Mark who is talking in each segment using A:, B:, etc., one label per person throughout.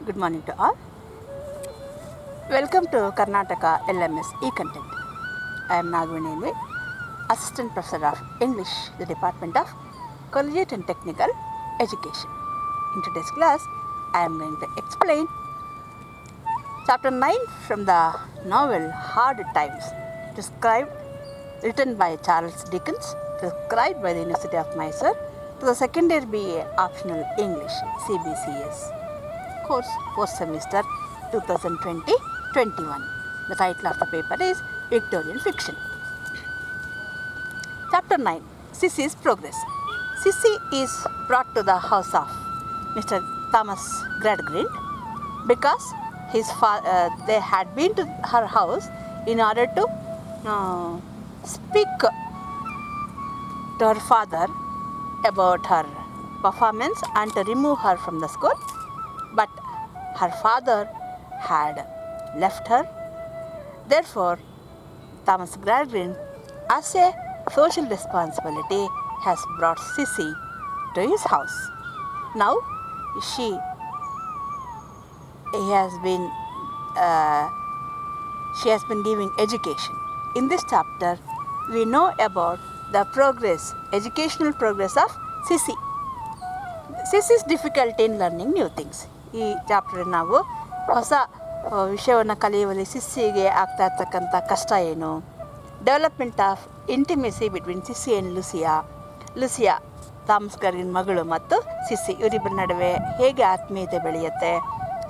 A: Good morning to all. Welcome to Karnataka LMS e-content. I am Nagavini, Assistant Professor of English, the Department of Collegiate and Technical Education. In today's class, I am going to explain Chapter 9 from the novel Hard Times, written by Charles Dickens, prescribed by the University of Mysore to the second year BA Optional English CBCS course, fourth semester 2020-21. The title of the paper is Victorian Fiction. Chapter 9, Sissy's Progress. Sissy is brought to the house of Mr. Thomas Gradgrind because they had been to her house in order to speak to her father about her performance and to remove her from the school. But her father had left her. Therefore, Thomas Gradgrind, as a social responsibility, has brought Sissy to his house. Now, she has been giving education. In this chapter, we know about the educational progress of Sissy. Sissy's difficulty in learning new things. ಈ chapter ನಾವು ಹೊಸ ವಿಷಯವನ್ನು ಕಲಿಯುವಲ್ಲಿ ಸಿಸ್ಸಿಗೆ ಆಗ್ತಾ ಇರ್ತಕ್ಕಂಥ ಕಷ್ಟ ಏನು, development of intimacy between Sissy and Louisa Thomas Gradgrind ಮಗಳು ಮತ್ತು ಸಿಸ್ಸಿ ಇವರಿಬ್ಬರ ನಡುವೆ ಹೇಗೆ ಆತ್ಮೀಯತೆ ಬೆಳೆಯುತ್ತೆ.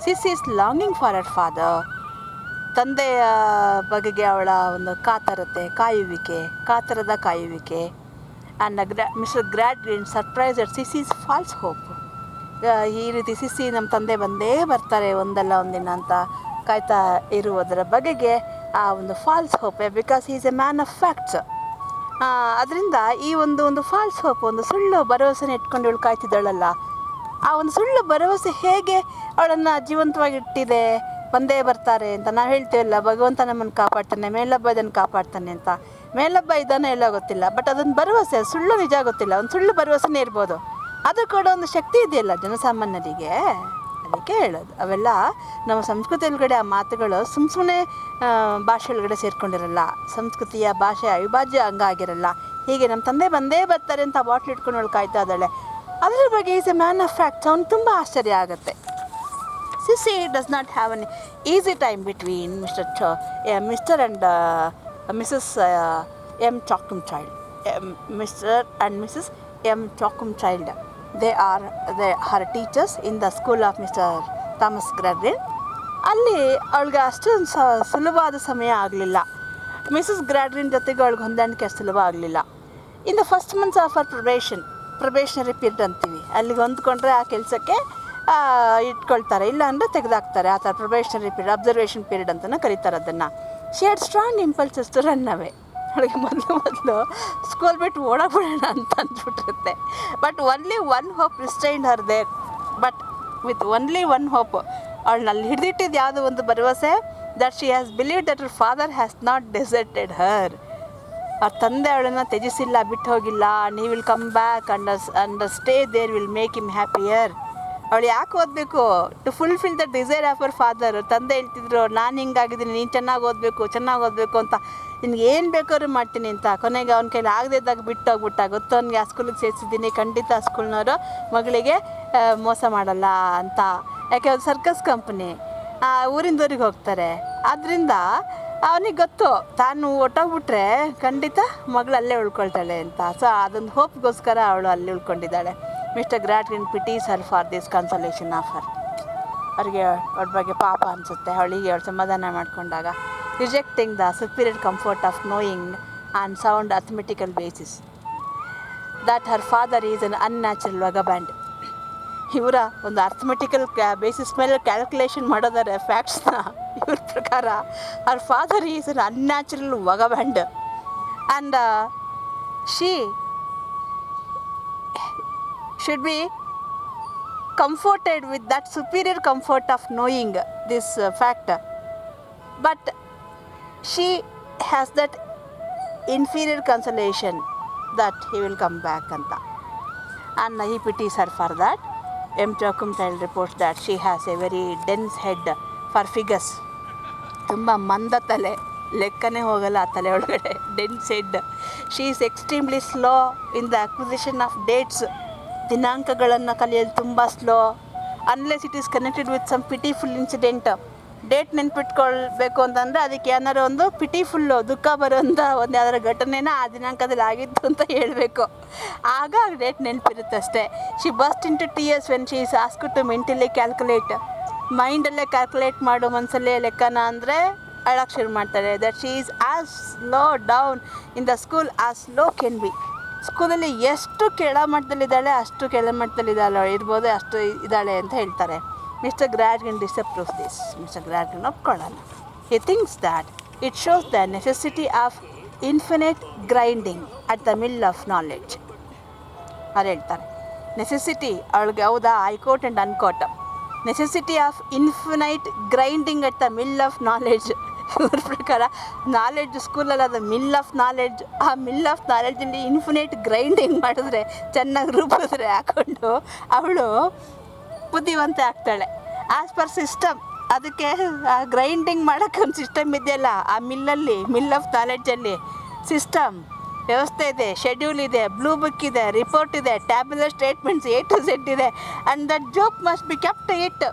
A: Sissy is longing for her father, ತಂದೆಯ ಬಗೆಗೆ ಅವಳ ಒಂದು ಕಾತರದ ಕಾಯುವಿಕೆ. And Mr Gradgrind surprise at Sissy's false hope. ಈ ರೀತಿ ಸಿಸ್ಸಿ ನಮ್ಮ ತಂದೆ ಬಂದೇ ಬರ್ತಾರೆ ಒಂದಲ್ಲ ಒಂದಿನ ಅಂತ ಕಾಯ್ತಾ ಇರುವುದರ ಬಗೆಗೆ ಆ ಒಂದು false hope, because is a man of facts. ಅದರಿಂದ ಈ ಒಂದು ಫಾಲ್ಸ್ ಹೋಪ್, ಒಂದು ಸುಳ್ಳು ಭರವಸೆನ ಇಟ್ಕೊಂಡು ಇವಳು ಕಾಯ್ತಿದ್ದಾಳಲ್ಲ, ಆ ಒಂದು ಸುಳ್ಳು ಭರವಸೆ ಹೇಗೆ ಅವಳನ್ನು ಜೀವಂತವಾಗಿಟ್ಟಿದೆ. ಬಂದೇ ಬರ್ತಾರೆ ಅಂತ ನಾವು ಹೇಳ್ತೀವಲ್ಲ, ಭಗವಂತ ನಮ್ಮನ್ನು ಕಾಪಾಡ್ತಾನೆ, ಮೇಲಬ್ಬ ಇದನ್ನು ಕಾಪಾಡ್ತಾನೆ ಅಂತ. ಮೇಲಬ್ಬ ಇದ್ದಾನೆ ಎಲ್ಲ ಗೊತ್ತಿಲ್ಲ, ಬಟ್ ಅದೊಂದು ಭರವಸೆ, ಸುಳ್ಳು ನಿಜ ಗೊತ್ತಿಲ್ಲ, ಒಂದು ಸುಳ್ಳು ಭರವಸೆನೇ ಇರ್ಬೋದು. ಅದು ಕೂಡ ಒಂದು ಶಕ್ತಿ ಇದೆಯಲ್ಲ ಜನಸಾಮಾನ್ಯರಿಗೆ, ಅದಕ್ಕೆ ಹೇಳೋದು. ಅವೆಲ್ಲ ನಮ್ಮ ಸಂಸ್ಕೃತಿ ಒಳಗಡೆ ಆ ಮಾತುಗಳು ಸುಮ್ಮನೆ ಭಾಷೆ ಒಳಗಡೆ ಸೇರ್ಕೊಂಡಿರಲ್ಲ, ಸಂಸ್ಕೃತಿಯ ಭಾಷೆ ಅವಿಭಾಜ್ಯ ಅಂಗ ಆಗಿರಲ್ಲ. ಹೀಗೆ ನಮ್ಮ ತಂದೆ ಬಂದೇ ಬರ್ತಾರೆ ಅಂತ ಬಾಟ್ಲ್ ಇಟ್ಕೊಂಡು ಅವಳು ಕಾಯ್ತಾ ಇದ್ದಾಳೆ. ಅದರ ಬಗ್ಗೆ is a man of facts. ಅವ್ನು ತುಂಬ ಆಶ್ಚರ್ಯ ಆಗುತ್ತೆ. Sissy does not have an easy time between Mr. and Mrs. M. Chalkenchild. Mr. and Mrs. M. Chalkenchild. They are her teachers in the school of Mr. Thomas Gradgrind. ಅಲ್ಲಿ ಅವಳಿಗೆ ಅಷ್ಟೊಂದು ಸುಲಭವಾದ ಸಮಯ ಆಗಲಿಲ್ಲ. ಮಿಸಸ್ ಗ್ರಾಡ್ರಿನ್ ಜೊತೆಗೆ ಅವಳಿಗೆ ಹೊಂದಾಣಿಕೆ ಅಷ್ಟು ಸುಲಭ ಆಗಲಿಲ್ಲ. In the first months of our probationary period ಅಂತೀವಿ, ಅಲ್ಲಿಗೆ ಹೊಂದ್ಕೊಂಡ್ರೆ ಆ ಕೆಲಸಕ್ಕೆ ಇಟ್ಕೊಳ್ತಾರೆ, ಇಲ್ಲ ಅಂದರೆ ತೆಗೆದಾಕ್ತಾರೆ. ಆ ಥರ ಪ್ರೊಬೇಷನರಿ ಪೀರಿಯಡ್, ಅಬ್ಸರ್ವೇಷನ್ ಪೀರಿಯಡ್ ಅಂತಲೇ ಕರೀತಾರೆ ಅದನ್ನು. She had strong impulses to run away. ಅವಳಿಗೆ ಮೊದಲು ಸ್ಕೂಲ್ ಬಿಟ್ಟು ಓಡಾಬಿಡೋಣ ಅಂತ ಅಂದ್ಬಿಟ್ಟಿರುತ್ತೆ. But only one hope restrained her there. But with only one hope, ಅವಳನ್ನಲ್ಲಿ ಹಿಡಿದಿಟ್ಟಿದ್ದು ಯಾವುದೋ ಒಂದು ಭರವಸೆ, that she has believed that her father has not deserted her. ಅವ್ರ ತಂದೆ ಅವಳನ್ನು ತ್ಯಜಿಸಿಲ್ಲ, ಬಿಟ್ಟು ಹೋಗಿಲ್ಲ. And he will come back and stay there will make him happier. ಅವಳು ಯಾಕೆ ಓದಬೇಕು? To fulfil the desire of our father. ತಂದೆ ಹೇಳ್ತಿದ್ರು, ನಾನು ಹಿಂಗಾಗಿದ್ದೀನಿ, ನೀನು ಚೆನ್ನಾಗಿ ಓದಬೇಕು ಅಂತ, ನಿನ್ಗೆ ಏನು ಬೇಕಾದ್ರೂ ಮಾಡ್ತೀನಿ ಅಂತ. ಕೊನೆಗೆ ಅವ್ನ ಕೈಲಿ ಆಗದೆ ಇದ್ದಾಗ ಬಿಟ್ಟು ಹೋಗ್ಬಿಟ್ಟ. ಗೊತ್ತು ಅವ್ನಿಗೆ ಆ ಸ್ಕೂಲಿಗೆ ಸೇರಿಸಿದ್ದೀನಿ, ಖಂಡಿತ ಆ ಸ್ಕೂಲ್ನವರು ಮಗಳಿಗೆ ಮೋಸ ಮಾಡಲ್ಲ ಅಂತ. ಯಾಕೆ ಅದು ಸರ್ಕಸ್ ಕಂಪ್ನಿ, ಊರಿಂದೂರಿಗೆ ಹೋಗ್ತಾರೆ. ಆದ್ದರಿಂದ ಅವನಿಗೆ ಗೊತ್ತು, ತಾನು ಹೊಟ್ಟೋಗ್ಬಿಟ್ರೆ ಖಂಡಿತ ಮಗಳು ಅಲ್ಲೇ ಉಳ್ಕೊಳ್ತಾಳೆ ಅಂತ. ಸೊ ಅದೊಂದು ಹೋಪ್ಗೋಸ್ಕರ ಅವಳು ಅಲ್ಲಿ ಉಳ್ಕೊಂಡಿದ್ದಾಳೆ. Mister Gradgrind pities her for this consolation of her. ಅವ್ರಿಗೆ ಅವ್ರ ಬಗ್ಗೆ ಪಾಪ ಅನಿಸುತ್ತೆ ಅವಳಿಗೆ, ಅವಳು ಸಮಾಧಾನ ಮಾಡಿಕೊಂಡಾಗ. Rejecting the superior comfort of knowing and sound arithmetical basis that her father is an unnatural vagabond. ಇವರ ಒಂದು ಅರ್ಥಮೆಟಿಕಲ್ ಬೇಸಿಸ್ ಮೇಲೆ ಕ್ಯಾಲ್ಕುಲೇಷನ್ ಮಾಡೋದಾರೆ ಫ್ಯಾಕ್ಟ್ಸ್ನ. ಇವ್ರ ಪ್ರಕಾರ her father is an unnatural vagabond and she should be comforted with that superior comfort of knowing this fact, but she has that inferior consolation that he will come back anta, and he pities her for that. M. Chakumtail reports that she has a very dense head for figures. ತುಂಬ ಮಂದ ತಲೆ, ಲೆಕ್ಕನೇ ಹೋಗಲ್ಲ ಆ ತಲೆ ಒಳಗಡೆ. Dense head. She is extremely slow in the acquisition of dates. ದಿನಾಂಕಗಳನ್ನು ಕಲಿಯೋದು ತುಂಬ slow. Unless it is connected with some pitiful incident. Date ನೆನ್ಪಿಟ್ಕೊಳ್ಬೇಕು ಅಂತಂದರೆ ಅದಕ್ಕೆ ಏನಾರು ಒಂದು ಪಿಟಿಫುಲ್ಲು, ದುಃಖ ಬರೋಂಥ ಒಂದು ಯಾವ್ದಾರ ಘಟನೆನ ಆ ದಿನಾಂಕದಲ್ಲಿ ಆಗಿತ್ತು ಅಂತ ಹೇಳಬೇಕು, ಆಗ ಡೇಟ್ ನೆನಪಿರುತ್ತೆ ಅಷ್ಟೇ. She burst into tears when she is asked to mentally calculate. ಮೈಂಡಲ್ಲೇ ಕ್ಯಾಲ್ಕುಲೇಟ್ ಮಾಡೋ ಮನಸ್ಸಲ್ಲೇ ಲೆಕ್ಕನ ಅಂದರೆ ಅಳಕ್ಕೆ ಶುರು ಮಾಡ್ತಾರೆ. That she is as low down in the school as low can be. ಸ್ಕೂಲಲ್ಲಿ ಎಷ್ಟು ಕೆಳಮಟ್ಟದಲ್ಲಿದ್ದಾಳೆ ಅಷ್ಟು ಕೆಳಮಟ್ಟದಲ್ಲಿದ್ದಾಳೆ ಇರ್ಬೋದು, ಅಷ್ಟು ಇದ್ದಾಳೆ ಅಂತ ಹೇಳ್ತಾರೆ. Mister Gradgrind disapproves this. Mister Gradgrind ಒಪ್ಕೊಳ್ಳಲ್ಲ. He thinks that it shows the necessity of infinite grinding at the mill of knowledge. ಅವ್ರು ಹೇಳ್ತಾರೆ ನೆಸೆಸಿಟಿ ಅವಳಿಗೆ, ಹೌದಾ, I quote and unquote. Necessity of infinite grinding at the mill of knowledge. ಇವ್ರ ಪ್ರಕಾರ knowledge ಸ್ಕೂಲಲ್ಲಿ ಅದು mill of knowledge. ಆ mill of ನಾಲೆಡ್ಜಲ್ಲಿ ಇನ್ಫಿನೈಟ್ ಗ್ರೈಂಡಿಂಗ್ ಮಾಡಿದ್ರೆ, ಚೆನ್ನಾಗಿ ರುಬ್ಬಿದ್ರೆ ಹಾಕ್ಕೊಂಡು ಅವಳು ಬುದ್ಧಿವಂತೆ ಆಗ್ತಾಳೆ. ಆ್ಯಸ್ ಪರ್ ಸಿಸ್ಟಮ್, ಅದಕ್ಕೆ ಗ್ರೈಂಡಿಂಗ್ ಮಾಡೋಕ್ಕೆ ಒಂದು ಸಿಸ್ಟಮ್ ಇದೆಯಲ್ಲ ಆ ಮಿಲ್ಲಲ್ಲಿ, ಮಿಲ್ ಆಫ್ ನಾಲೆಡ್ಜಲ್ಲಿ ಸಿಸ್ಟಮ್ ವ್ಯವಸ್ಥೆ ಇದೆ, ಶೆಡ್ಯೂಲ್ ಇದೆ, ಬ್ಲೂ ಬುಕ್ ಇದೆ, ರಿಪೋರ್ಟ್ ಇದೆ, tabular statements A to Z ಇದೆ. And that joke must be kept it.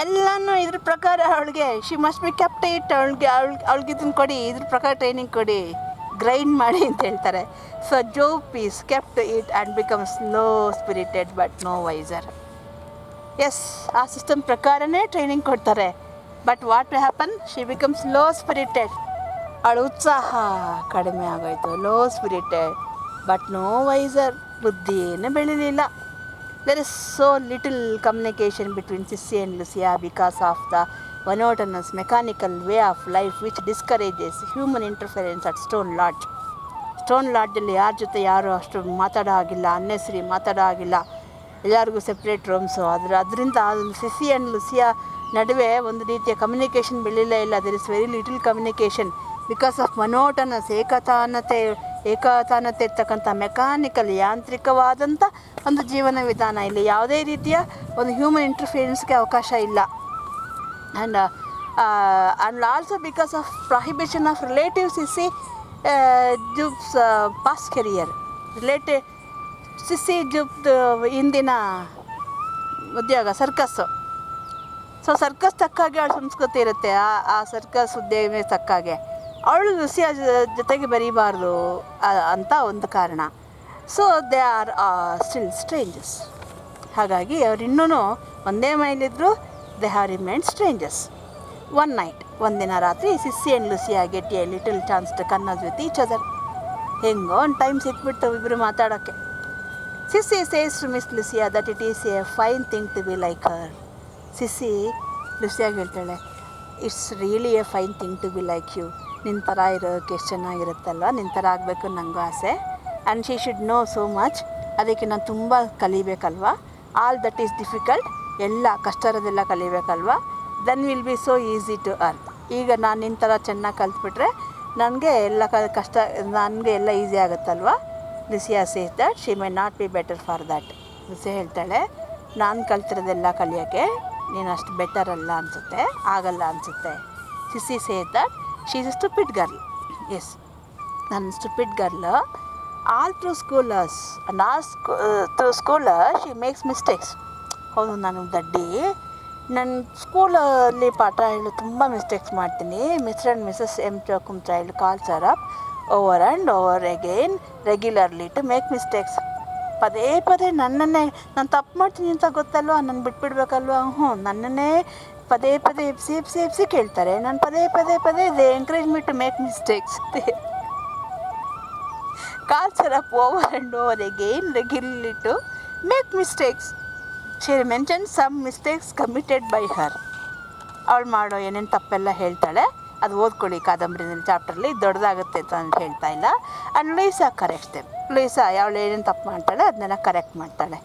A: ಎಲ್ಲನೂ ಇದ್ರ ಪ್ರಕಾರ ಅವಳಿಗೆ she must be kept it. ಅವಳಿಗೆ ಇದನ್ನು ಕೊಡಿ, ಇದ್ರ ಪ್ರಕಾರ ಟ್ರೈನಿಂಗ್ ಕೊಡಿ, ಗ್ರೈಂಡ್ ಮಾಡಿ ಅಂತ ಹೇಳ್ತಾರೆ. So Jupe is kept it and becomes low spirited but no wiser. Yes, ಆ ಸಿಸ್ಟಮ್ ಪ್ರಕಾರನೇ ಟ್ರೈನಿಂಗ್ ಕೊಡ್ತಾರೆ. But what will happen? She becomes low spirited. ಅವಳ ಉತ್ಸಾಹ ಕಡಿಮೆ ಆಗೋಯ್ತು. Low spirited but no wiser. ಬುದ್ಧಿಯೇ ಬೆಳೀಲಿಲ್ಲ. There is so little communication between Sissy and Louisa because of the monotonous mechanical way of life which discourages human interference at Stone Lodge. Stone ಲಾಡ್ಜಲ್ಲಿ ಯಾರ ಜೊತೆ ಯಾರು ಅಷ್ಟು ಮಾತಾಡೋ ಆಗಿಲ್ಲ, ಅನ್ನೆಸರಿ ಮಾತಾಡೋ ಆಗಿಲ್ಲ, ಎಲ್ಲರಿಗೂ ಸೆಪ್ರೇಟ್ ರೂಮ್ಸು. ಅದರಿಂದ ಸಿಸ್ಸಿ ಆ್ಯಂಡ್ ಲುಸಿಯಾ ನಡುವೆ ಒಂದು ರೀತಿಯ ಕಮ್ಯುನಿಕೇಷನ್ ಬೆಳೀಲೇ ಇಲ್ಲ. There is very little communication because of monotonous, ಏಕತಾನತೆ ಇರ್ತಕ್ಕಂಥ ಮೆಕ್ಯಾನಿಕಲ್, ಯಾಂತ್ರಿಕವಾದಂಥ ಒಂದು ಜೀವನ ವಿಧಾನ. ಇಲ್ಲಿ ಯಾವುದೇ ರೀತಿಯ ಒಂದು ಹ್ಯೂಮನ್ ಇಂಟರ್ಫಿಯರೆನ್ಸ್ಗೆ ಅವಕಾಶ ಇಲ್ಲ. And also because of prohibition of relative Sissy Jupe's past career. Sissy ಜುಬ್ದು ಹಿಂದಿನ ಉದ್ಯೋಗ ಸರ್ಕಸ್ಸು. ಸೊ ಸರ್ಕಸ್ ತಕ್ಕಾಗೆ ಅವಳ ಸಂಸ್ಕೃತಿ ಇರುತ್ತೆ. ಆ ಸರ್ಕಸ್ ಉದ್ಯೋಗ ತಕ್ಕಾಗೆ ಅವಳು ಲುಸಿಯಾ ಜೊತೆಗೆ ಬರೀಬಾರ್ದು ಅಂತ ಒಂದು ಕಾರಣ. So they are still strangers. ಹಾಗಾಗಿ ಅವ್ರು ಇನ್ನೂ ಒಂದೇ ಮನೇಲಿದ್ದರು. They have remained strangers. One night, ಒಂದಿನ ರಾತ್ರಿ, Sissy and Louisa get a little chance to converse with each other. ಹೆಂಗೋ ಒಂದು ಟೈಮ್ ಸಿಕ್ಬಿಟ್ಟು ಇಬ್ಬರು ಮಾತಾಡೋಕ್ಕೆ. Sissy says to miss Louisa that it is a fine thing to be like her. Sissy ಲುಸಿಯಾಗಿ ಹೇಳ್ತಾಳೆ, it's really a fine thing to be like you. ನಿನ್ನ ಥರ ಇರೋಕ್ಕೆ ಎಷ್ಟು ಚೆನ್ನಾಗಿರುತ್ತಲ್ವ, ನಿನ್ನ ಥರ ಆಗಬೇಕು ನನಗೂ ಆಸೆ. And she should know so much. ಅದಕ್ಕೆ ನಾನು ತುಂಬ ಕಲಿಬೇಕಲ್ವ. ಆಲ್ ದಟ್ ಈಸ್ ಡಿಫಿಕಲ್ಟ್, ಎಲ್ಲ ಕಷ್ಟ ಇರೋದೆಲ್ಲ ಕಲಿಬೇಕಲ್ವ. Then will be so easy to learn. ಈಗ ನಾನು ನಿನ್ನ ಥರ ಚೆನ್ನಾಗಿ ಕಲ್ತ್ಬಿಟ್ರೆ ನನಗೆ ಎಲ್ಲ ಕಷ್ಟ, ನನಗೆ ಎಲ್ಲ ಈಸಿ ಆಗುತ್ತಲ್ವ. Louisa says that she might not be better for that. Louisa ಹೇಳ್ತಾಳೆ, ನಾನು ಕಲ್ತಿರೋದೆಲ್ಲ ಕಲಿಯೋಕ್ಕೆ ನೀನು ಅಷ್ಟು ಬೆಟರ್ ಅಲ್ಲ ಅನಿಸುತ್ತೆ, ಆಗಲ್ಲ ಅನಿಸುತ್ತೆ. Sissy says that she is a stupid girl. Yes, ನಾನು stupid girl. All through school hours and through school hour she makes mistakes. ಹೌದು, ನಾನು ದಡ್ಡಿ. ನನ್ನ ಸ್ಕೂಲಲ್ಲಿ ಪಾಠ ಹೇಳಿ ತುಂಬ ಮಿಸ್ಟೇಕ್ಸ್ ಮಾಡ್ತೀನಿ. Mister and missus M Choakum calls her up over and over again regularly to make mistakes. ಪದೇ ಪದೇ ನನ್ನನ್ನೇ, ನಾನು ತಪ್ಪು ಮಾಡ್ತೀನಿ ಅಂತ ಗೊತ್ತಲ್ವ, ನನ್ನ ಬಿಟ್ಬಿಡ್ಬೇಕಲ್ವ, ನನ್ನನ್ನೇ ಪದೇ ಪದೇ ಎಪ್ಸಿ ಕೇಳ್ತಾರೆ. ನಾನು ಪದೇ ದೇ encourage me to make mistakes. Calls her up over and over again regularly to make mistakes. She mention some mistakes committed by her. ಅವಳು ಮಾಡೋ ಏನೇನು ತಪ್ಪೆಲ್ಲ ಹೇಳ್ತಾಳೆ. ಅದು ಓದ್ಕೊಳ್ಳಿ ಕಾದಂಬರಿನಲ್ಲಿ, ಚಾಪ್ಟರ್ಲಿ ದೊಡ್ಡದಾಗುತ್ತೆ ಅಂತ ಹೇಳ್ತಾ ಇಲ್ಲ. And Louisa corrects them. Louisa ಅವಳು ಏನೇನು ತಪ್ಪು ಮಾಡ್ತಾಳೆ ಅದನ್ನೆಲ್ಲ ಕರೆಕ್ಟ್ ಮಾಡ್ತಾಳೆ.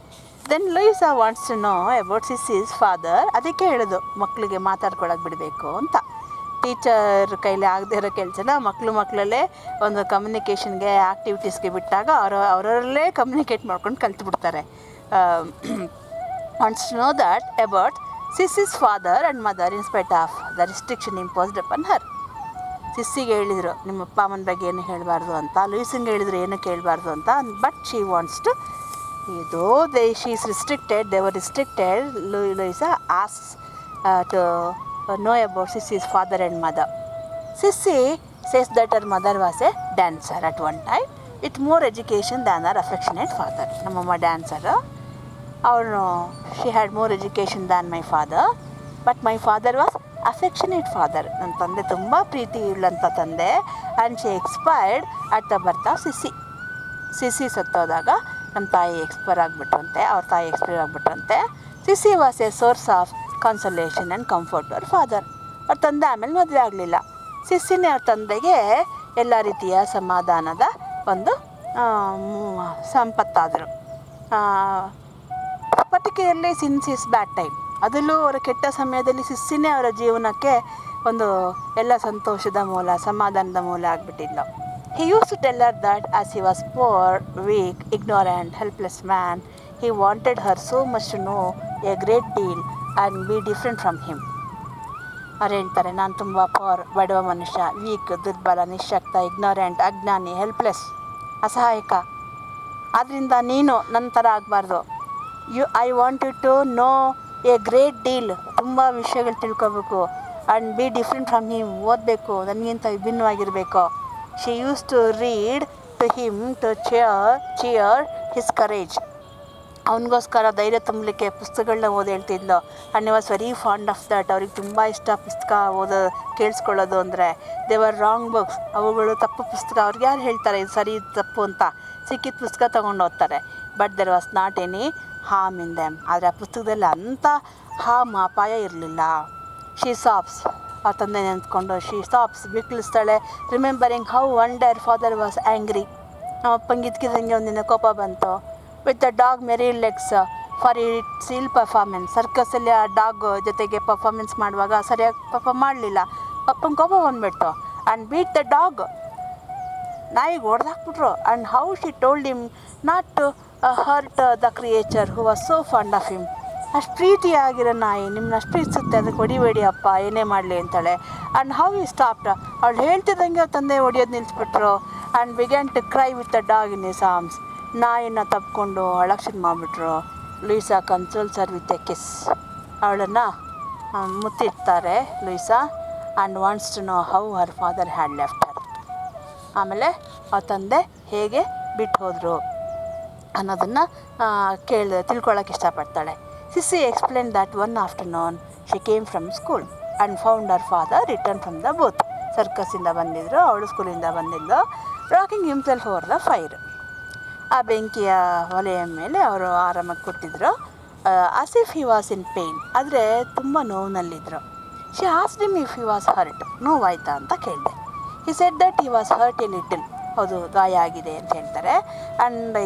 A: Then Louisa wants to know about Sissy's father. ಅದಕ್ಕೆ ಹೇಳೋದು ಮಕ್ಕಳಿಗೆ ಮಾತಾಡ್ಕೊಳಕ್ಕೆ ಬಿಡಬೇಕು ಅಂತ. ಟೀಚರ್ ಕೈಲಿ ಆಗದೆ ಇರೋ ಕೆಲಸನ ಮಕ್ಕಳಲ್ಲೇ ಒಂದು ಕಮ್ಯುನಿಕೇಷನ್ಗೆ, ಆ್ಯಕ್ಟಿವಿಟೀಸ್ಗೆ ಬಿಟ್ಟಾಗ ಅವರಲ್ಲೇ ಕಮ್ಯುನಿಕೇಟ್ ಮಾಡ್ಕೊಂಡು ಕಲ್ತ್ಬಿಡ್ತಾರೆ. wants to know that about Sissy's father and mother in spite of the restriction imposed upon her. ಸಿಸ್ಸಿಗೆ ಹೇಳಿದರು ನಿಮ್ಮ ಅಪ್ಪ ಅಮ್ಮನ ಬಗ್ಗೆ ಏನು ಹೇಳಬಾರ್ದು ಅಂತ, ಲೂಯಿಸಿಂಗೆ ಹೇಳಿದ್ರು ಏನು ಕೇಳಬಾರ್ದು ಅಂತ. But she wants to, though she is restricted, they were restricted, Louisa asks to know about Sissy's father and mother. Sissy says that her mother was a dancer at one time with more education than her affectionate father. ನಮ್ಮಮ್ಮ dancer, ಅವನು she had more education than my father, but my father was affectionate father. ನನ್ನ ತಂದೆ ತುಂಬ ಪ್ರೀತಿ ಉಳ್ಳಂಥ ತಂದೆ. And she expired at the birth of Sissy ಸತ್ತೋದಾಗ ನಮ್ಮ ತಾಯಿ ಎಕ್ಸ್ಪೈರ್ ಆಗಿಬಿಟ್ರಂತೆ, ಅವ್ರ ತಾಯಿ ಎಕ್ಸ್ಪೈರ್ ಆಗಿಬಿಟ್ರಂತೆ. Sissy was a source of consolation and comfort ಅವ್ರ ಫಾದರ್. ಅವ್ರ ತಂದೆ ಆಮೇಲೆ ಮದುವೆ ಆಗಲಿಲ್ಲ. ಸಿಸ್ಸಿನೇ ಅವ್ರ ತಂದೆಗೆ ಎಲ್ಲ ರೀತಿಯ ಸಮಾಧಾನದ ಒಂದು ಸಂಪತ್ತಾದರು. Particularly since his bad time, ಅದರಲ್ಲೂ ಅವರ ಕೆಟ್ಟ ಸಮಯದಲ್ಲಿ ಸಿಸ್ಸಿನೇ ಅವರ ಜೀವನಕ್ಕೆ ಒಂದು ಎಲ್ಲ ಸಂತೋಷದ ಮೂಲ, ಸಮಾಧಾನದ ಮೂಲ ಆಗಿಬಿಟ್ಟಿದ್ಲು. He used to tell her that as he was poor, weak, ignorant, helpless man, he wanted her so much to know a great deal and be different from him. ಅವ್ರು ಹೇಳ್ತಾರೆ, ನಾನು ತುಂಬ ಬಡವ ಮನುಷ್ಯ, ವೀಕ್, ದುರ್ಬಲ, ನಿಶಕ್ತ, ಇಗ್ನೋರೆಂಟ್, ಅಜ್ಞಾನಿ, ಹೆಲ್ಪ್ಲೆಸ್, ಅಸಹಾಯಕ. ಆದ್ದರಿಂದ ನೀನು ನನ್ನ ಥರ ಆಗಬಾರ್ದು. I want you to know a great deal, ತುಂಬ ವಿಷಯಗಳು ತಿಳ್ಕೊಬೇಕು. And be different from him, ಓದಬೇಕು, ನನಗಿಂತ ವಿಭಿನ್ನವಾಗಿರಬೇಕು. She used to read to him to cheer his courage. ಅವನಿಗೋಸ್ಕರ ಧೈರ್ಯ ತುಂಬಲಿಕ್ಕೆ ಪುಸ್ತಕಗಳನ್ನ ಓದಿ ಹೇಳ್ತಿದ್ಲು. And he was very fond of that. ಅವ್ರಿಗೆ ತುಂಬ ಇಷ್ಟ ಪುಸ್ತಕ ಕೇಳಿಸ್ಕೊಳ್ಳೋದು ಅಂದರೆ. ದೇ ವರ್ ರಾಂಗ್ ಬುಕ್ಸ್, ಅವುಗಳು ತಪ್ಪು ಪುಸ್ತಕ. ಅವ್ರಿಗೆ ಯಾರು ಹೇಳ್ತಾರೆ ಇದು ಸರಿ ಇದು ತಪ್ಪು ಅಂತ? ಸಿಕ್ಕಿದ ಪುಸ್ತಕ ತೊಗೊಂಡು ಓದ್ತಾರೆ. But there was not any harm in them. ಆದರೆ ಆ ಪುಸ್ತಕದಲ್ಲಿ ಅಂಥ ಅಪಾಯ ಇರಲಿಲ್ಲ. ಶಿ ಸಾಪ್ಸ್, ಆ ತಂದೆ ನೆನೆಸ್ಕೊಂಡು ಶಿ ಸಾಪ್ಸ್, ಬಿಕ್ಳಿಸ್ತಾಳೆ, remembering how one day her father was angry. ನಮ್ಮ ಅಪ್ಪಂಗೆ ಇದ್ಕಿದಂಗೆ ಒಂದಿನ ಕೋಪ ಬಂತು. With the dog Merrylegs for its ill performance. ಸರ್ಕಸಲ್ಲಿ ಆ ಡಾಗ್ ಜೊತೆಗೆ ಪರ್ಫಾರ್ಮೆನ್ಸ್ ಮಾಡುವಾಗ ಸರಿಯಾಗಿ ಪರ್ಫಾರ್ಮ್ ಮಾಡಲಿಲ್ಲ. ಅಪ್ಪಂಗೆ ಕೋಪ ಬಂದುಬಿಡ್ತು. ಆ್ಯಂಡ್ ಬೀಟ್ ದ ಡಾಗ್, ನಾಯಿಗೆ ಹೊಡೆದಾಕ್ಬಿಟ್ರು. And how she told him not to hurt the creature who was so fond of him. ಅಷ್ಟು ಪ್ರೀತಿಯಾಗಿರೋ ನಾಯಿ ನಿಮ್ಮನ್ನ ಅಷ್ಟು ಪ್ರೀತಿಸುತ್ತೆ, ಅದಕ್ಕೆ ಹೊಡಿಬೇಡಿ ಅಪ್ಪ, ಏನೇ ಮಾಡಲಿ ಅಂತಾಳೆ. ಆ್ಯಂಡ್ ಹೌ ಈ ಸ್ಟಾಪ್ಡ್, ಅವಳು ಹೇಳ್ತಿದ್ದಂಗೆ ಅವ್ರ ತಂದೆ ಹೊಡಿಯೋದು ನಿಲ್ಲಿಸ್ಬಿಟ್ರು. And began to cry with the dog in his arms. ನಾಯಿನ ತಪ್ಪಿಕೊಂಡು ಅಳಕ್ಕೆ ಶುರು ಮಾಡಿಬಿಟ್ರು. Louisa consoles her with a kiss. ಅವಳನ್ನು ಮುತ್ತಿಡ್ತಾರೆ Louisa. And wants to know how her father had left her. ಆಮೇಲೆ ಆ ತಂದೆ ಹೇಗೆ ಬಿಟ್ಟು ಹೋದರು ಅನ್ನೋದನ್ನು ತಿಳ್ಕೊಳ್ಳೋಕೆ ಇಷ್ಟಪಡ್ತಾಳೆ. Sissy explained that one afternoon she came from school and found her father returned from the booth. ಸರ್ಕಸ್ಸಿಂದ ಬಂದಿದ್ದರು, ಅವಳು ಸ್ಕೂಲಿಂದ ಬಂದಿದ್ಲು. Rocking himself over the fire. ಆ ಬೆಂಕಿಯ ಒಲೆಯ ಮೇಲೆ ಅವರು ಆರಾಮಾಗಿ ಕೂತಿದ್ರು. As if he was in pain, ಆದರೆ ತುಂಬ ನೋವಿನಲ್ಲಿದ್ದರು. She asked him if he was hurt, ನೋವಾಯ್ತಾ ಅಂತ ಕೇಳಿದೆ. He said that he was hurt a little, ಹೌದು ಗಾಯ ಆಗಿದೆ ಅಂತ ಹೇಳ್ತಾರೆ. And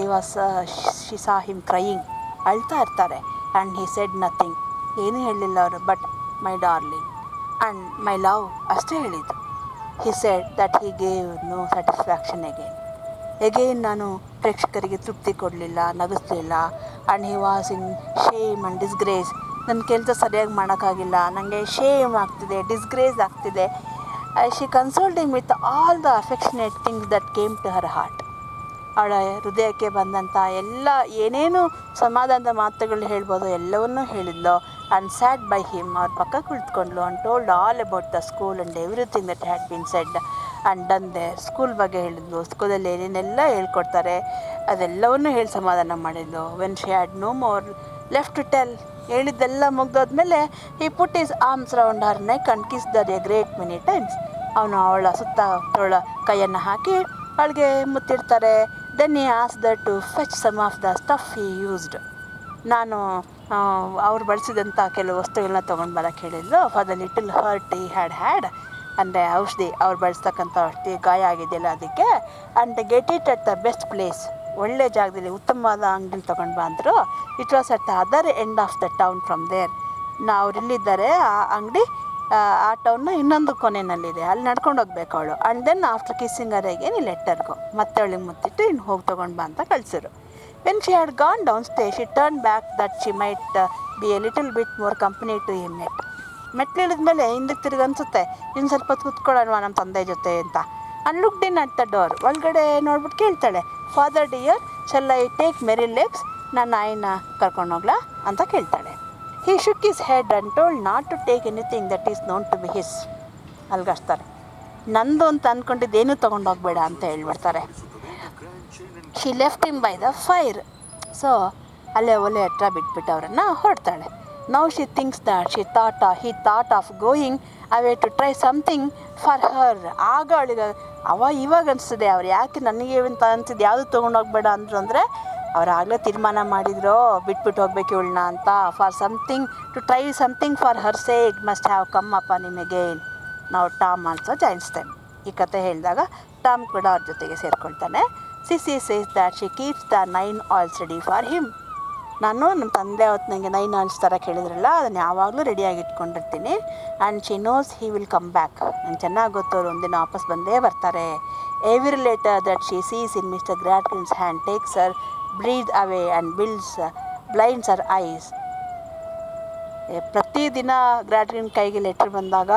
A: she saw him crying, ಅಳ್ತಾ ಇರ್ತಾರೆ. ಆ್ಯಂಡ್ ಹಿ ಸೆಡ್ ನಥಿಂಗ್, ಏನೂ ಹೇಳಲಿಲ್ಲ ಅವರು. But my darling and my love ಅಷ್ಟೇ ಹೇಳಿದ್ದು. He said that he gave no satisfaction again ನಾನು ಪ್ರೇಕ್ಷಕರಿಗೆ ತೃಪ್ತಿ ಕೊಡಲಿಲ್ಲ, ನಗಿಸ್ಲಿಲ್ಲ. And he was in shame and disgrace. ನನ್ನ ಕೆಲಸ ಸರಿಯಾಗಿ ಮಾಡೋಕ್ಕಾಗಿಲ್ಲ, ನನಗೆ ಶೇಮ್ ಆಗ್ತಿದೆ, ಡಿಸ್ಗ್ರೇಸ್ ಆಗ್ತಿದೆ. She consoled him with all the affectionate things that came to her heart. ಅವಳ ಹೃದಯಕ್ಕೆ ಬಂದಂಥ ಎಲ್ಲ ಏನೇನು ಸಮಾಧಾನದ ಮಾತುಗಳು ಹೇಳ್ಬೋದು ಎಲ್ಲವನ್ನೂ ಹೇಳಿದ್ಲು. ಆ್ಯಂಡ್ ಸ್ಯಾಟ್ ಬೈ ಹಿಮ್, ಅವ್ರ ಪಕ್ಕ ಕುಳಿತುಕೊಂಡ್ಲು. And told all about the school and everything that had been said and done they. School ಬಗ್ಗೆ ಹೇಳಿದ್ಲು, ಸ್ಕೂಲಲ್ಲಿ ಏನೇನೆಲ್ಲ ಹೇಳ್ಕೊಡ್ತಾರೆ ಅದೆಲ್ಲವನ್ನೂ ಹೇಳಿ ಸಮಾಧಾನ ಮಾಡಿದ್ಲು. When she had no more left to tell, ಹೇಳಿದ್ದೆಲ್ಲ ಮುಗ್ದೋದ್ಮೇಲೆ he put his arms round her neck and kiss her a great many times. ಅವನು ಅವಳ ಸುತ್ತ ಅವಳ ಕೈಯನ್ನು ಹಾಕಿ ಅವಳಿಗೆ ಮುತ್ತಿಡ್ತಾರೆ. Then he asked her to fetch some of the stuff he used. ನಾನು ಅವ್ರು ಬಳಸಿದಂಥ ಕೆಲವು ವಸ್ತುಗಳನ್ನ ತೊಗೊಂಡು ಬರೋಕ್ಕೆ ಹೇಳಿದ್ರು. For the little hurt he had, ಅಂದರೆ ಔಷಧಿ, ಅವ್ರು ಬಳಸ್ತಕ್ಕಂಥ ಔಷಧಿ, ಗಾಯ ಆಗಿದೆಯಲ್ಲ ಅದಕ್ಕೆ. And get it at the best place, ಒಳ್ಳೆ ಜಾಗದಲ್ಲಿ ಉತ್ತಮವಾದ ಅಂಗಡಿಲಿ ತೊಗೊಂಡು ಬಂದರು. It was at the other end of the town from there. ಅವರಿಲ್ಲಿದ್ದಾರೆ, ಆ ಅಂಗಡಿ ಆ ಟೌನ್ನ ಇನ್ನೊಂದು ಕೊನೆಯಲ್ಲಿದೆ, ಅಲ್ಲಿ ನಡ್ಕೊಂಡು ಹೋಗ್ಬೇಕು ಅವಳು. And then after kissing her again ಈ ಲೆಟರ್ ಗೋ, ಮತ್ತೆ ಅವಳಿಗೆ ಮುತ್ತಿಟ್ಟು ಇನ್ನು ಹೋಗಿ ತೊಗೊಂಡು ಬಾ ಅಂತ ಕಳಿಸಿರು. When she had gone downstairs, she turned back that she might be a little bit more company to him yet. ಮೆಟ್ಲಿಳಿದ ಮೇಲೆ ಹಿಂದಕ್ಕೆ ತಿರುಗಿ ಅನಿಸುತ್ತೆ ಇನ್ನು ಸ್ವಲ್ಪ ಹೊತ್ತು ಕೂತ್ಕೊಳ್ಳೋಣ ನಮ್ಮ ತಂದೆ ಜೊತೆ ಅಂತ. And looked in at the door. ಒಳಗಡೆ ನೋಡ್ಬಿಟ್ಟು ಕೇಳ್ತಾಳೆ, father dear, shall I take Merrylegs, ನಾನು ನಾಯಿನ ಕರ್ಕೊಂಡೋಗ್ಲಾ ಅಂತ ಕೇಳ್ತಾಳೆ. He shook his head and told not to take anything that is known to be his. ಅಲ್ಗಾಡ್ತಾರೆ. ನಂದು ಅಂತ ಅಂದ್ಕೊಂಡಿದ್ದೇನು ತೊಗೊಂಡೋಗ್ಬೇಡ ಅಂತ ಹೇಳ್ಬಿಡ್ತಾರೆ. She left him by the fire. So ಅಲ್ಲೇ ಒಲೆ ಹತ್ರ ಬಿಟ್ಬಿಟ್ಟು ಅವರನ್ನು ಹೊರಡ್ತಾಳೆ. Now she thinks that he thought of going away to try something for her. ಆಗ ಅವಳಿಗೆ ಇವಾಗ ಅನಿಸ್ತದೆ ಅವ್ರು ಯಾಕೆ ನನಗೆ ಅಂತ ಅನಿಸಿದ್ದು ಯಾವುದು ತೊಗೊಂಡೋಗ್ಬೇಡ ಅಂದರು ಅಂದರೆ ಅವ್ರು ಆಗಲೇ ತೀರ್ಮಾನ ಮಾಡಿದ್ರು ಬಿಟ್ಬಿಟ್ಟು ಹೋಗ್ಬೇಕು ಇವಳನ್ನ ಅಂತ. For something to try something for her sake must have come upon him again. ನಾವು ಟಾಮ್ ಆಲ್ಸೋ ಜಾಯಿನ್ಸ್ ದೆಮ್. ಈ ಕತೆ ಹೇಳಿದಾಗ ಟಾಮ್ ಕೂಡ ಅವ್ರ ಜೊತೆಗೆ ಸೇರಿಕೊಳ್ತಾನೆ. Sissy says that she keeps the 9 oils ready for him. ನಾನು ನಮ್ಮ ತಂದೆ ಅವತ್ತು ನನಗೆ 9 ಆಯಿಲ್ಸ್ ಥರ ಕೇಳಿದ್ರಲ್ಲ, ಅದನ್ನು ಯಾವಾಗಲೂ ರೆಡಿಯಾಗಿ ಇಟ್ಕೊಂಡಿರ್ತೀನಿ. And she knows he will come back. ನಂಗೆ ಚೆನ್ನಾಗಿ ಗೊತ್ತು ಅವ್ರು ಒಂದಿನ ವಾಪಸ್ ಬಂದೇ ಬರ್ತಾರೆ. Every letter that she sees in mister Gradgrind's hand takes her breath away and blinds her eyes. ಪ್ರತಿದಿನ ಗ್ರಾಟ್ಕಿನ್ ಕೈಗೆ ಲೆಟ್ರ್ ಬಂದಾಗ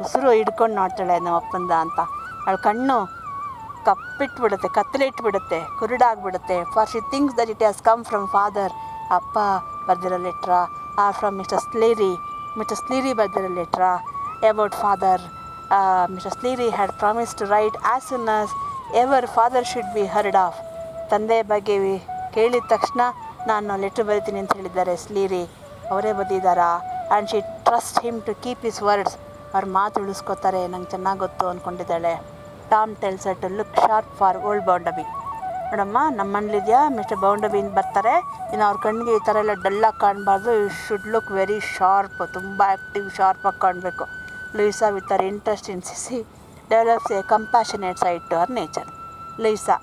A: ಉಸಿರು ಹಿಡ್ಕೊಂಡು ನೋಡ್ತಾಳೆ ನಮ್ಮ ಅಪ್ಪಂದ ಅಂತ. ಅವಳ ಕಣ್ಣು ಕಪ್ಪಿಟ್ಬಿಡುತ್ತೆ, ಕತ್ತಲಿಟ್ಬಿಡುತ್ತೆ, ಕುರುಡಾಗ್ಬಿಡುತ್ತೆ. For she thinks that it has come from father. ಅಪ್ಪ ಬರೆದಿರೋ ಲೆಟ್ರಾ ಆರ್ ಫ್ರಮ್ ಮಿಸ್ಟರ್ ಸ್ಲೀರಿ ಬರೆದಿರೋ ಲೆಟ್ರಾ about father. Mister Sleary had promise to write as soon as ever father should be heard of. ತಂದೆ ಬಗ್ಗೆ ಕೇಳಿದ ತಕ್ಷಣ ನಾನು ಲೆಟ್ರ್ ಬರಿತೀನಿ ಅಂತ ಹೇಳಿದ್ದಾರೆ ಸ್ಲೀರಿ, ಅವರೇ ಬರೆದಿದ್ದಾರಾ? And she trust him to keep his words. ಅವ್ರ ಮಾತು ಉಳಿಸ್ಕೋತಾರೆ, ನಂಗೆ ಚೆನ್ನಾಗಿ ಗೊತ್ತು ಅಂದ್ಕೊಂಡಿದ್ದಾಳೆ. Tom tells her to look sharp for old Bounderby. ನೋಡಮ್ಮ, ನಮ್ಮ ಮನೇಲಿದೆಯಾ ಮಿಸ್ಟರ್ ಬೌಂಡಬಿಯಿಂದ ಬರ್ತಾರೆ, ಇನ್ನು ಅವ್ರ ಕಣ್ಣಿಗೆ ಈ ಥರ ಎಲ್ಲ ಡಲ್ಲಾಗಿ ಕಾಣಬಾರ್ದು. You should look very sharp, ತುಂಬ ಆ್ಯಕ್ಟಿವ್ ಶಾರ್ಪಾಗಿ ಕಾಣಬೇಕು. Louisa with her interest in Sissy develops a compassionate side to her nature. Louisa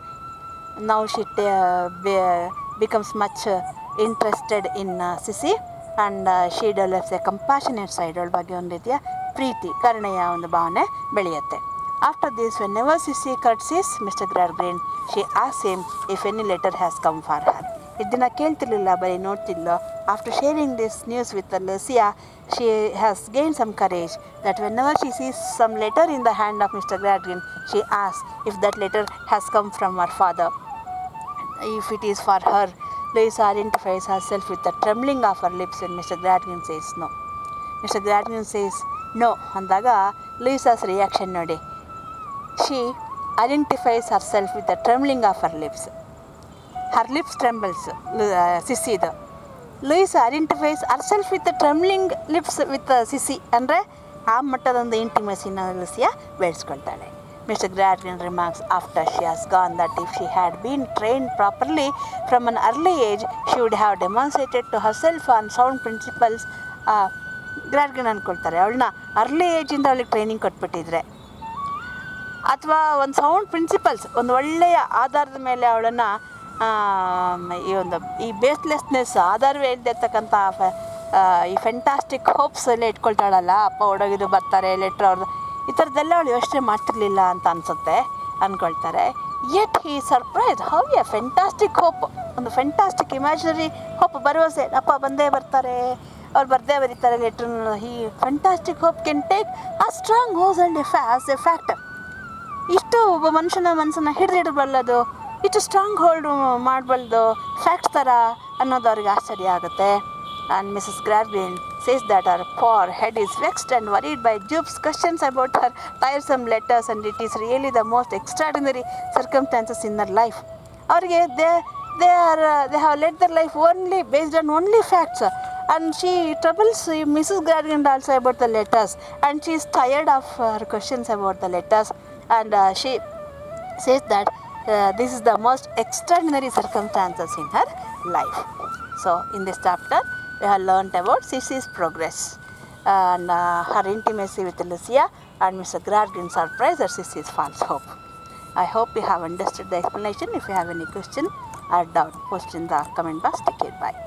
A: now she becomes much interested in Sissy and she develops a compassionate side. ಅವಳ ಬಗ್ಗೆ ಒಂದು ರೀತಿಯ ಪ್ರೀತಿ, ಕರುಣೆಯ ಒಂದು ಭಾವನೆ ಬೆಳೆಯುತ್ತೆ. After this, whenever Sissy curtsies Mr. Gradgrind, she asks him if any letter has come for her. ಇದನ್ನ ಕೇಳ್ತಿರ್ಲಿಲ್ಲ, ಬರೀ ನೋಡ್ತಿದ್ಲು. After sharing this news with Lucia, she has gained some courage that whenever she sees some letter in the hand of Mr. Gradgrind, she asks if that letter has come from her father. If it is for her, Louisa identifies herself with the trembling of her lips when Mr. Gradgrind says no. Mr. Gradgrind says no ಅಂದಾಗ Louisa's reaction ನೋಡಿ. She identifies herself with the trembling of her lips. Her lips trembles, Sissyದು. Louisa identifies herself with the trembling lips with Sissy. ಅಂದರೆ ಆ ಮಟ್ಟದೊಂದು ಇಂಟಿಮೆಸಿನ Lucia ಬೆಳೆಸ್ಕೊಳ್ತಾಳೆ. Mr. Gradgrind remarks after she has gone that if she had been trained properly from an early age, she would have demonstrated to herself on sound principles. Gradgrind ಅಂದ್ಕೊಳ್ತಾರೆ, ಅವಳನ್ನ early ಏಜಿಂದ ಅವಳಿಗೆ training ಕೊಟ್ಬಿಟ್ಟಿದ್ರೆ ಅಥವಾ ಒಂದು sound principles, ಒಂದು ಒಳ್ಳೆಯ ಆಧಾರದ ಮೇಲೆ ಅವಳನ್ನು ಈ ಬೇಸ್ಲೆಸ್ನೆಸ್ ಆಧಾರವೇ ಇಲ್ದಿರ್ತಕ್ಕಂಥ ಈ ಫೆಂಟಾಸ್ಟಿಕ್ ಹೋಪ್ಸ್ ಎಲ್ಲ ಇಟ್ಕೊಳ್ತಾಳಲ್ಲ, ಅಪ್ಪ ಓಡೋಗಿದ್ದು ಬರ್ತಾರೆ ಲೆಟ್ರ್ ಅವ್ರದ್ದು, ಈ ಥರದ್ದೆಲ್ಲ ಅವಳು ಯೋಚನೆ ಮಾಡ್ತಿರ್ಲಿಲ್ಲ ಅಂತ ಅನಿಸುತ್ತೆ ಅಂದ್ಕೊಳ್ತಾರೆ. Yet he surprise how a fantastic hope, ಒಂದು ಫೆಂಟಾಸ್ಟಿಕ್ ಇಮ್ಯಾಜಿನರಿ ಹೋಪ್, ಭರವಸೆ, ಅಪ್ಪ ಬಂದೇ ಬರ್ತಾರೆ, ಅವ್ರು ಬರ್ದೇ ಬರೀತಾರೆ ಲೆಟ್ರನ್ನ. ಈ fantastic hope can take a strong ಹೋಸ್ ಆ್ಯಂಡ್ ಆಸ್ ಎ ಫ್ಯಾಕ್ಟ್. ಇಷ್ಟು ಒಬ್ಬ ಮನುಷ್ಯನ ಮನಸ್ಸನ್ನು ಹಿಡಿದಿಡಬಲ್ಲದು, ಇಷ್ಟು ಸ್ಟ್ರಾಂಗ್ ಹೋಲ್ಡ್ ಮಾಡಬಲ್ಲದು ಫ್ಯಾಕ್ಟ್ಸ್ ಥರ ಅನ್ನೋದು ಅವ್ರಿಗೆ ಆಶ್ಚರ್ಯ ಆಗುತ್ತೆ. And Mrs. Gradgrind says that her poor head is vexed and worried by Jupe's questions about her tiresome letters, and it is really the most extraordinary circumstances in her life. ಅವರಿಗೆ they have led their life only based on only facts, and she troubles Mrs. Gradgrind also about the letters, and she is tired of her questions about the letters, and she says that this is the most extraordinary circumstances in her life. So in this chapter we have learnt about Sissy's progress and her intimacy with Lucia, and Mr. Gradgrind surprise at Sissy's false hope. I hope you have understood the explanation. If you have any question or doubt, post in the comment box. Take care. Bye.